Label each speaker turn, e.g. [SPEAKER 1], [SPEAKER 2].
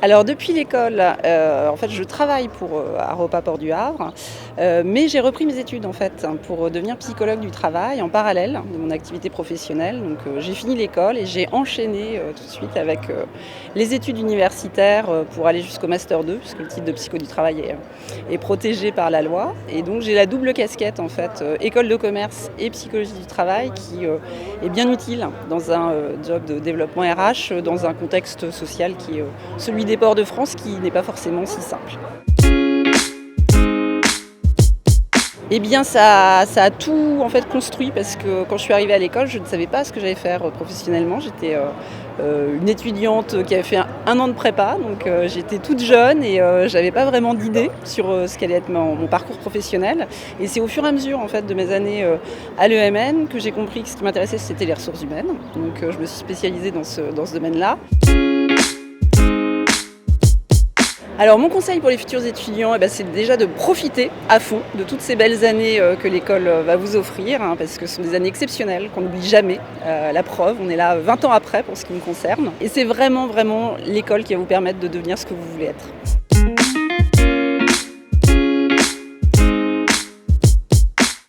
[SPEAKER 1] Alors depuis l'école, en fait, je travaille pour, Aropa Port du Havre, mais j'ai repris mes études, en fait, pour devenir psychologue du travail en parallèle de mon activité professionnelle. Donc, j'ai fini l'école et j'ai enchaîné, tout de suite avec, les études universitaires, pour aller jusqu'au master 2 puisque le titre de psycho du travail est protégé par la loi et donc j'ai la double casquette, en fait, école de commerce et psychologie du travail qui, est bien utile dans un, job de développement RH, dans un contexte social qui est, celui des ports de France qui n'est pas forcément si simple. Eh bien ça a tout en fait construit parce que quand je suis arrivée à l'école, je ne savais pas ce que j'allais faire, professionnellement. J'étais, une étudiante qui avait fait un an de prépa, donc j'étais toute jeune et j'avais pas vraiment d'idée sur, ce qu'allait être mon parcours professionnel et c'est au fur et à mesure en fait de mes années, à l'EMN que j'ai compris que ce qui m'intéressait c'était les ressources humaines. Donc je me suis spécialisée dans ce domaine-là. Alors mon conseil pour les futurs étudiants, c'est déjà de profiter à fond de toutes ces belles années, que l'école, va vous offrir, hein, parce que ce sont des années exceptionnelles qu'on n'oublie jamais. La preuve, on est là 20 ans après pour ce qui me concerne et c'est vraiment, vraiment l'école qui va vous permettre de devenir ce que vous voulez être.